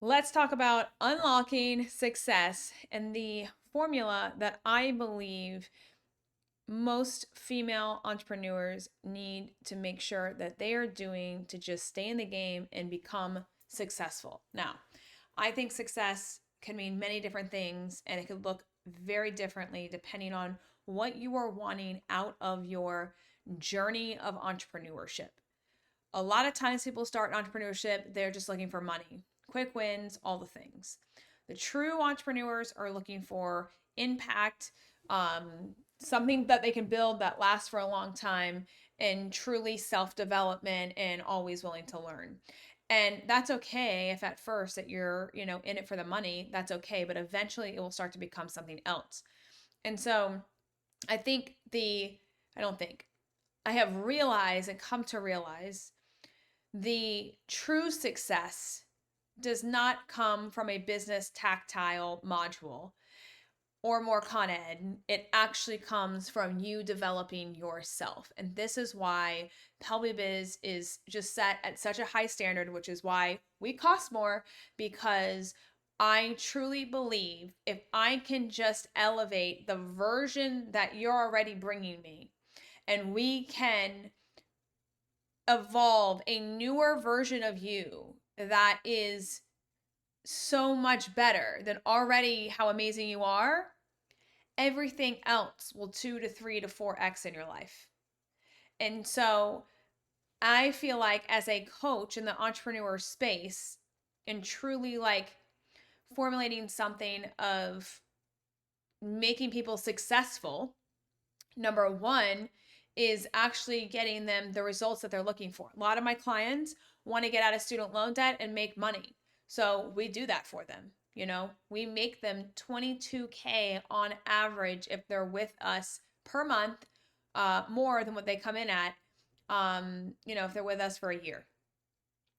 Let's talk about unlocking success and the formula that I believe most female entrepreneurs need to make sure that they are doing to just stay in the game and become successful. Now, I think success can mean many different things and it could look very differently depending on what you are wanting out of your journey of entrepreneurship. A lot of times people start entrepreneurship, they're just looking for money, quick wins, all the things. The true entrepreneurs are looking for impact, something that they can build that lasts for a long time, and truly self development and always willing to learn. And that's okay if at first that you're, in it for the money, that's okay, but eventually it will start to become something else. And so I think I don't think, I have realized and come to realize the true success does not come from a business tactile module or more Con Ed. It actually comes from you developing yourself. And this is why PelviBiz is just set at such a high standard, which is why we cost more, because I truly believe if I can just elevate the version that you're already bringing me, and we can evolve a newer version of you that is so much better than already how amazing you are, everything else will 2 to 3 to 4x in your life. And so I feel like as a coach in the entrepreneur space and truly like formulating something of making people successful, number one is actually getting them the results that they're looking for. A lot of my clients want to get out of student loan debt and make money. So we do that for them. We make them 22K on average if they're with us per month, more than what they come in at, if they're with us for a year.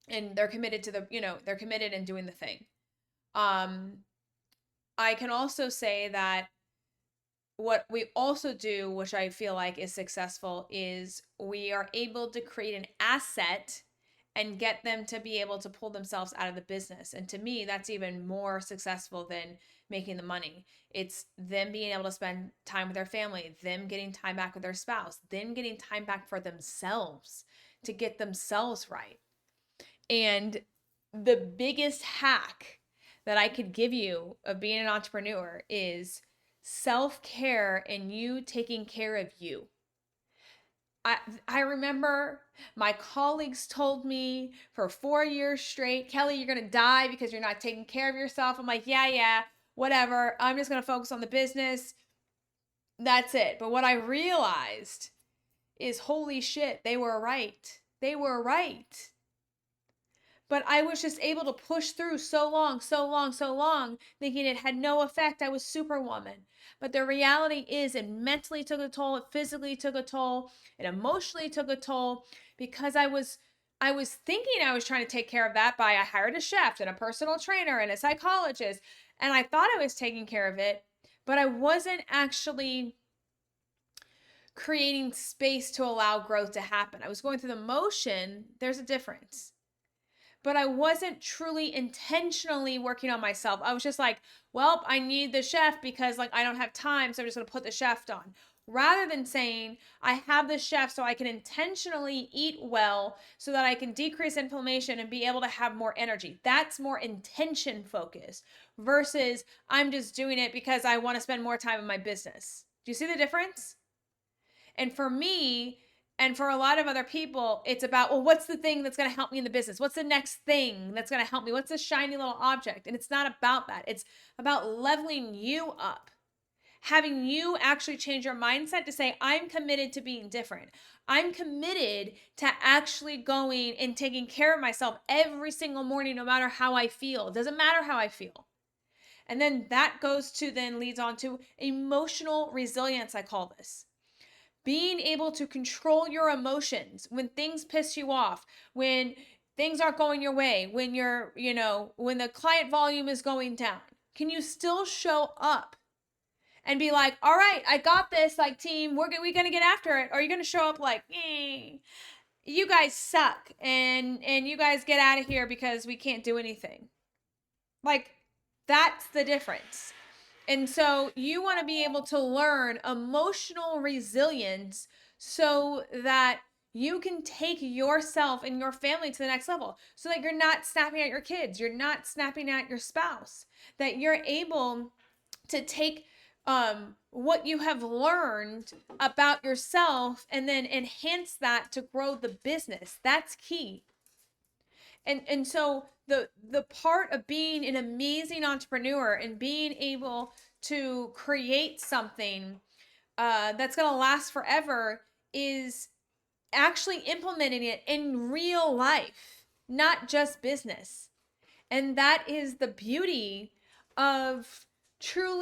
And they're committed to they're committed in doing the thing. I can also say that what we also do, which I feel like is successful, is we are able to create an asset and get them to be able to pull themselves out of the business. And to me, that's even more successful than making the money. It's them being able to spend time with their family, them getting time back with their spouse, them getting time back for themselves to get themselves right. And the biggest hack that I could give you of being an entrepreneur is self-care and you taking care of you. I remember my colleagues told me for 4 years straight, Kelly, you're going to die because you're not taking care of yourself. I'm like, yeah, whatever. I'm just going to focus on the business. That's it. But what I realized is, holy shit, they were right. They were right. But I was just able to push through so long, thinking it had no effect. I was Superwoman. But the reality is, it mentally took a toll, it physically took a toll, it emotionally took a toll, because I was thinking I was trying to take care of that by I hired a chef and a personal trainer and a psychologist, and I thought I was taking care of it, but I wasn't actually creating space to allow growth to happen. I was going through the motion. There's a difference, but I wasn't truly intentionally working on myself. I was just like, well, I need the chef because like I don't have time, so I'm just going to put the chef on. Rather than saying, I have the chef so I can intentionally eat well so that I can decrease inflammation and be able to have more energy. That's more intention focused versus I'm just doing it because I want to spend more time in my business. Do you see the difference? And for me, and for a lot of other people, it's about, well, what's the thing that's going to help me in the business? What's the next thing that's going to help me? What's the shiny little object? And it's not about that. It's about leveling you up, having you actually change your mindset to say, I'm committed to being different. I'm committed to actually going and taking care of myself every single morning, no matter how I feel. It doesn't matter how I feel. And then that leads on to emotional resilience, I call this. Being able to control your emotions when things piss you off, when things aren't going your way, when when the client volume is going down. Can you still show up and be like, all right, I got this, like, team, we're going to get after it? Or are you going to show up like, you guys suck and you guys get out of here because we can't do anything? Like, that's the difference. And so you want to be able to learn emotional resilience so that you can take yourself and your family to the next level, so that you're not snapping at your kids, you're not snapping at your spouse, that you're able to take what you have learned about yourself and then enhance that to grow the business. That's key. And so the part of being an amazing entrepreneur and being able to create something that's going to last forever is actually implementing it in real life, not just business. And that is the beauty of true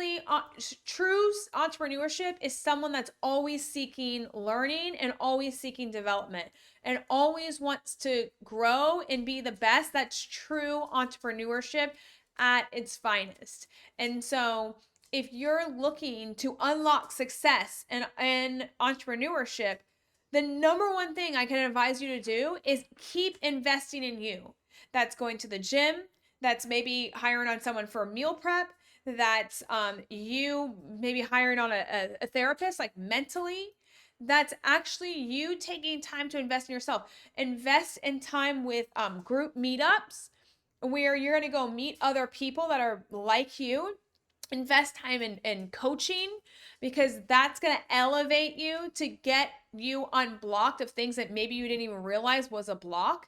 entrepreneurship, is someone that's always seeking learning and always seeking development and always wants to grow and be the best. That's true entrepreneurship at its finest. And so if you're looking to unlock success in entrepreneurship, the number one thing I can advise you to do is keep investing in you. That's going to the gym, that's maybe hiring on someone for meal prep, that's you maybe hiring on a therapist, like mentally. That's actually you taking time to invest in yourself. Invest in time with group meetups where you're going to go meet other people that are like you. Invest time in coaching, because that's going to elevate you to get you unblocked of things that maybe you didn't even realize was a block.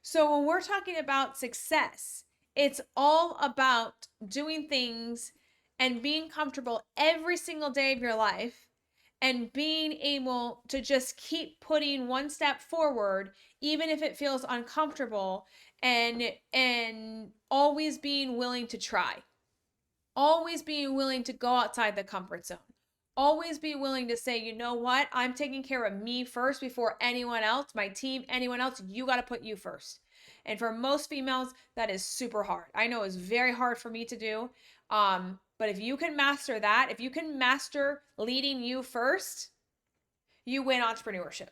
So when we're talking about success, it's all about doing things and being comfortable every single day of your life and being able to just keep putting one step forward even if it feels uncomfortable, and always being willing to try. Always being willing to go outside the comfort zone. Always be willing to say, you know what? I'm taking care of me first before anyone else, my team, anyone else. You got to put you first. And for most females, that is super hard. I know it's very hard for me to do. But if you can master that, if you can master leading you first, you win entrepreneurship.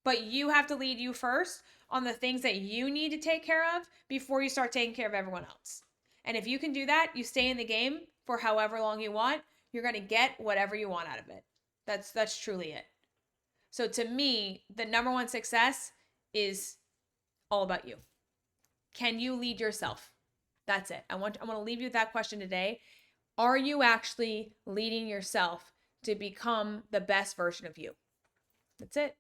But you have to lead you first on the things that you need to take care of before you start taking care of everyone else. And if you can do that, you stay in the game for however long you want, you're going to get whatever you want out of it. That's truly it. So to me, the number one success is all about you. Can you lead yourself? That's it. I want to leave you with that question today. Are you actually leading yourself to become the best version of you? That's it.